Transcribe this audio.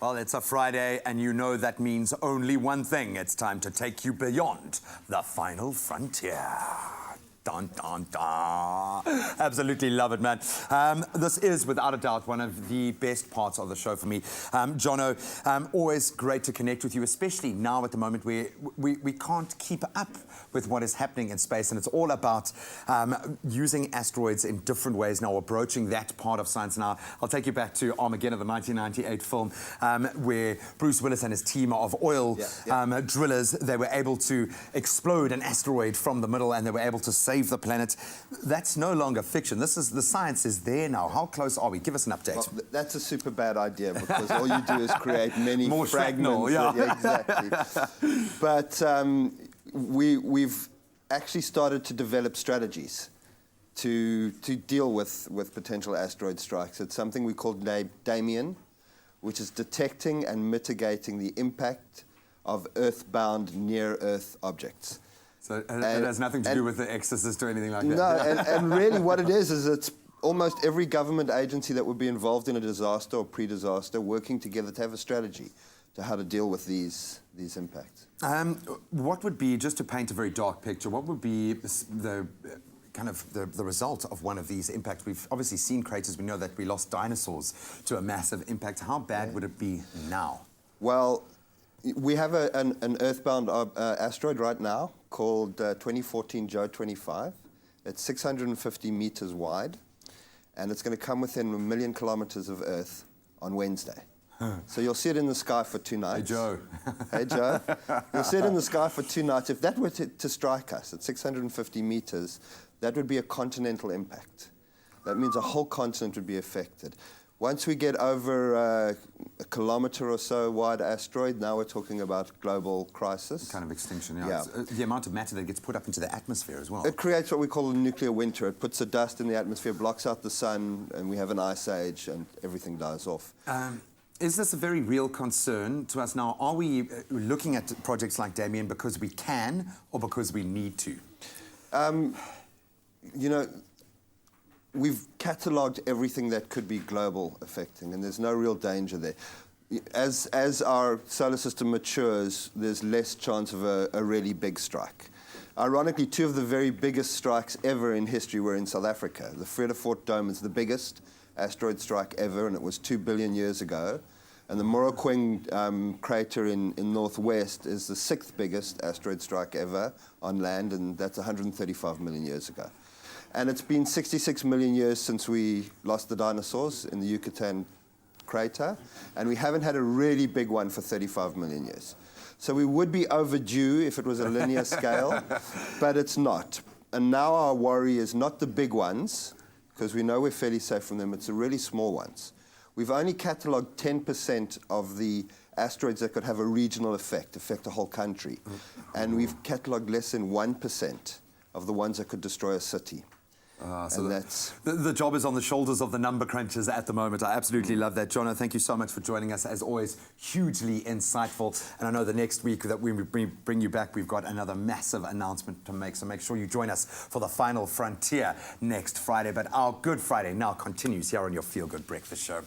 Well, it's a Friday, and you know that means only one thing. It's time to take you beyond the final frontier. Dun, dun, dun. Absolutely love it, man. This is, without a doubt, one of the best parts of the show for me. Jono, always great to connect with you, especially now at the moment where we can't keep up with what is happening in space, and it's all about using asteroids in different ways now, or broaching that part of science. Now, I'll take you back to Armageddon, the 1998 film, where Bruce Willis and his team of oil drillers, they were able to explode an asteroid from the middle, and they were able to save the planet. That's no longer fiction. This is, the science is there now. How close are we? Give us an update. Well, that's a super bad idea, because all you do is create many more fragments. Yeah, exactly. But we've actually started to develop strategies to deal with potential asteroid strikes. It's something we call Damien, which is detecting and mitigating the impact of Earth-bound near-Earth objects. So it has nothing to do with The Exorcist or anything like that? No, and really what it is it's almost every government agency that would be involved in a disaster or pre-disaster working together to have a strategy to how to deal with these impacts. What would be, just to paint a very dark picture, what would be the result of one of these impacts? We've obviously seen craters. We know that we lost dinosaurs to a massive impact. How bad would it be now? Well, we have an Earthbound asteroid right now called 2014 Joe 25. It's 650 meters wide, and it's going to come within 1 million kilometers of Earth on Wednesday. So you'll see it in the sky for 2 nights. Hey, Joe. Hey, Joe. You'll see it in the sky for 2 nights. If that were to strike us at 650 meters, that would be a continental impact. That means a whole continent would be affected. Once we get over a kilometer or so wide asteroid, now we're talking about global crisis. Kind of extinction, yeah. The amount of matter that gets put up into the atmosphere as well. It creates what we call a nuclear winter. It puts the dust in the atmosphere, blocks out the sun, and we have an ice age, and everything dies off. Is this a very real concern to us now? Are we looking at projects like Damien because we can or because we need to? You know, we've catalogued everything that could be global affecting, and there's no real danger there. As our solar system matures, there's less chance of a really big strike. Ironically, 2 of the very biggest strikes ever in history were in South Africa. The Vredefort Dome is the biggest asteroid strike ever, and it was 2 billion years ago. And the Morokwing crater in Northwest is the 6th biggest asteroid strike ever on land, and that's 135 million years ago. And it's been 66 million years since we lost the dinosaurs in the Yucatan crater, and we haven't had a really big one for 35 million years. So we would be overdue if it was a linear scale, but it's not. And now our worry is not the big ones, because we know we're fairly safe from them. It's the really small ones. We've only catalogued 10% of the asteroids that could have a regional effect, affect a whole country. And we've catalogued less than 1% of the ones that could destroy a city. So the job is on the shoulders of the number crunchers at the moment. I absolutely love that. Jono, thank you so much for joining us. As always, hugely insightful. And I know the next week that we bring you back, we've got another massive announcement to make. So make sure you join us for the final frontier next Friday. But our Good Friday now continues here on your Feel Good Breakfast Show.